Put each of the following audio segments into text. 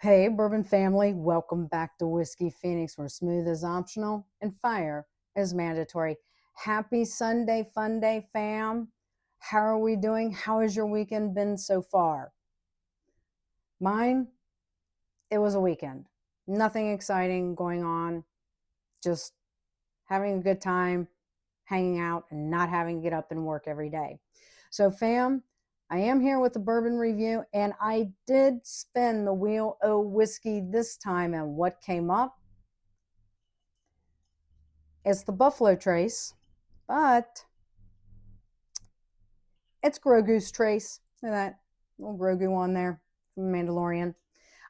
Hey, Bourbon family, welcome back to Whiskey Phoenix, where smooth is optional and fire is mandatory. Happy Sunday, fun day, fam. How are we doing? How has your weekend been so far? Mine, it was a weekend. Nothing exciting going on, just having a good time, hanging out, and not having to get up and work every day. So, fam, I am here with the bourbon review, and I did spin the wheel of whiskey this time, and what came up? It's the Buffalo Trace, but it's Grogu's Trace. Look at that little Grogu on there from Mandalorian.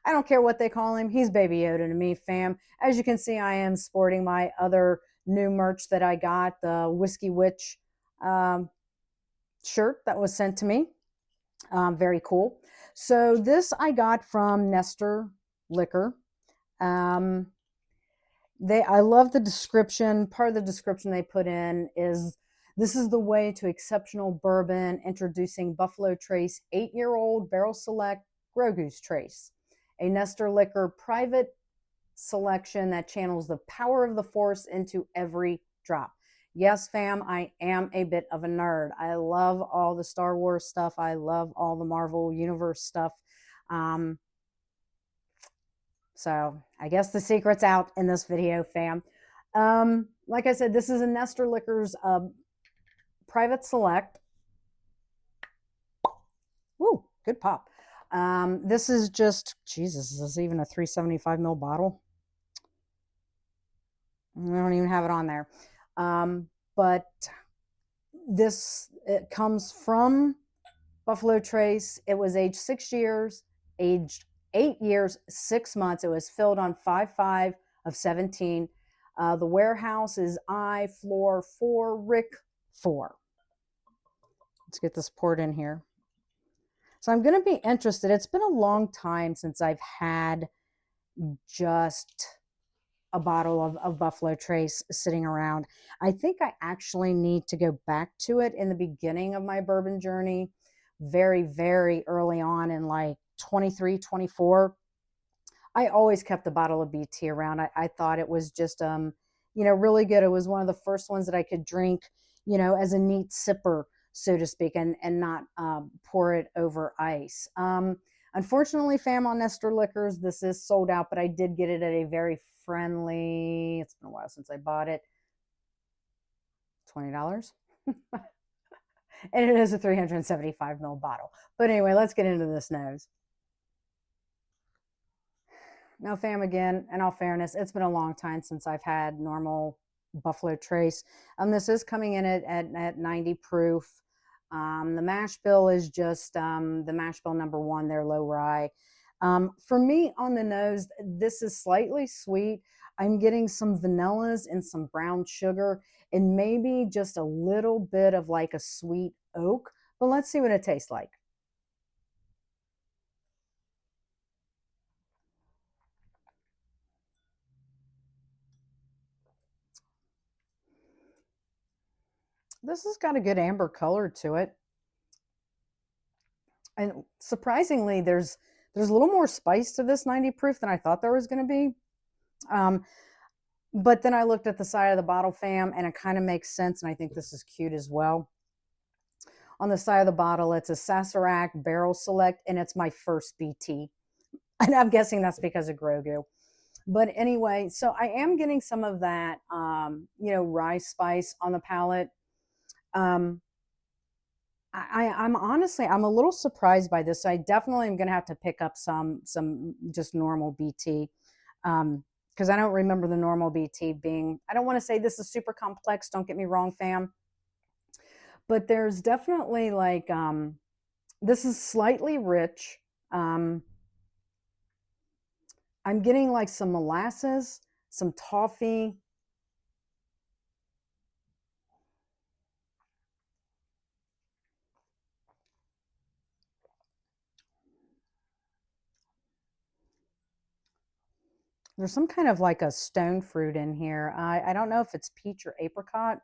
I don't care what they call him. He's Baby Yoda to me, fam. As you can see, I am sporting my other new merch that I got, the Whiskey Witch um, shirt that was sent to me. Very cool. So this I got from Nestor Liquor. Um, I love the description. Part of the description they put in is this is the way to exceptional bourbon, introducing Buffalo Trace 8-year-old barrel select Grogu's Trace, a Nestor Liquor private selection that channels the power of the force into every drop. Yes, fam, I am a bit of a nerd. I love all the Star Wars stuff. I love all the Marvel Universe stuff. Um, so I guess the secret's out in this video, fam. Like I said, this is a Nestor Liquors private select. Woo, good pop. This is just, Jesus, is this even a 375 ml bottle? I don't even have it on there. But it comes from Buffalo Trace. It was aged 6 years, aged 8 years, 6 months. It was filled on 5/5 of 17. The warehouse is I floor 4, Rick 4. Let's get this poured in here. So I'm going to be interested. It's been a long time since I've had just a bottle of Buffalo Trace sitting around. I think I actually need to go back to it in the beginning of my bourbon journey, very, very early on in like 23, 24. I always kept a bottle of BT around. I thought it was just, really good. It was one of the first ones that I could drink, as a neat sipper, so to speak, and not pour it over ice. Unfortunately, fam, on Nestor Liquors, this is sold out, but I did get it at a very friendly, it's been a while since I bought it, $20. And it is a 375 ml bottle. But anyway, let's get into this nose. Now, fam, again, in all fairness, it's been a long time since I've had normal Buffalo Trace. This is coming in at 90 proof. The mash bill is just the mash bill number 1, their low rye. For me, on the nose, this is slightly sweet. I'm getting some vanillas and some brown sugar and maybe just a little bit of like a sweet oak. But let's see what it tastes like. This has got a good amber color to it. And surprisingly, there's a little more spice to this 90 proof than I thought there was going to be. But then I looked at the side of the bottle, fam, and it kind of makes sense. And I think this is cute as well. On the side of the bottle, it's a Sazerac Barrel Select, and it's my first BT. And I'm guessing that's because of Grogu. But anyway, so I am getting some of that, rye spice on the palate. Um, I'm honestly, I'm a little surprised by this. So I definitely am going to have to pick up some just normal BT, because I don't remember the normal BT being. I don't want to say this is super complex. Don't get me wrong, fam. But there's definitely like this is slightly rich. Um, I'm getting like some molasses, some toffee. There's some kind of like a stone fruit in here. I don't know if it's peach or apricot.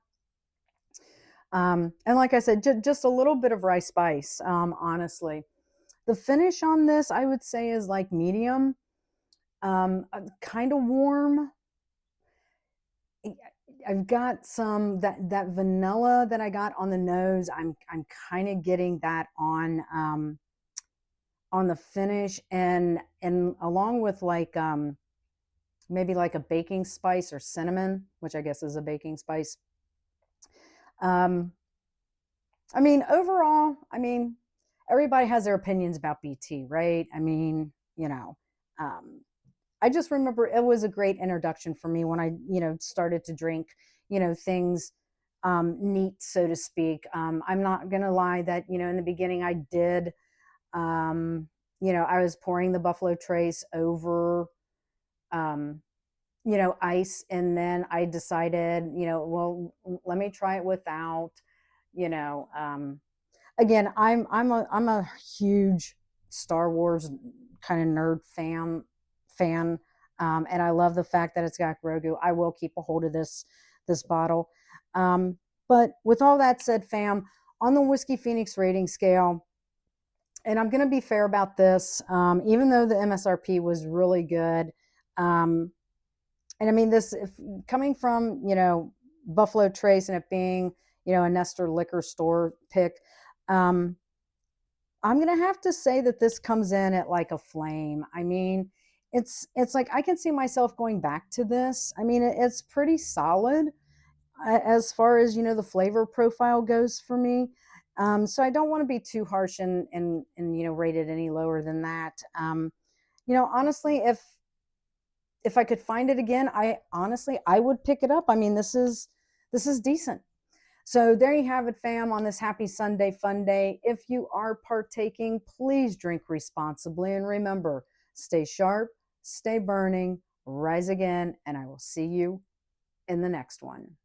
And like I said, just a little bit of rice spice, honestly. The finish on this, I would say, is like medium. Kind of warm. I've got some that vanilla that I got on the nose. I'm kind of getting that on the finish, and along with like maybe like a baking spice or cinnamon, which I guess is a baking spice. Um, I mean, overall, I mean, everybody has their opinions about BT, right? I mean, um, I just remember it was a great introduction for me when I, started to drink, things neat, so to speak. I'm not going to lie that, in the beginning I did, um, I was pouring the Buffalo Trace over, um, ice. And then I decided, well, let me try it without, you know, again, I'm a huge Star Wars kind of nerd fan, and I love the fact that it's got Grogu. I will keep a hold of this bottle. Um, but with all that said, fam, on the Whiskey Phoenix rating scale, and I'm going to be fair about this, even though the MSRP was really good, um, and I mean this if, coming from Buffalo Trace and it being a Nestor liquor store pick. Um, I'm gonna have to say that this comes in at like a flame. I mean, it's like I can see myself going back to this. I mean, it's pretty solid as far as the flavor profile goes for me. So I don't want to be too harsh and rate it any lower than that. Honestly, if I could find it again, I would pick it up. I mean, this is decent. So there you have it, fam, on this happy Sunday fun day. If you are partaking, please drink responsibly and remember, stay sharp, stay burning, rise again, and I will see you in the next one.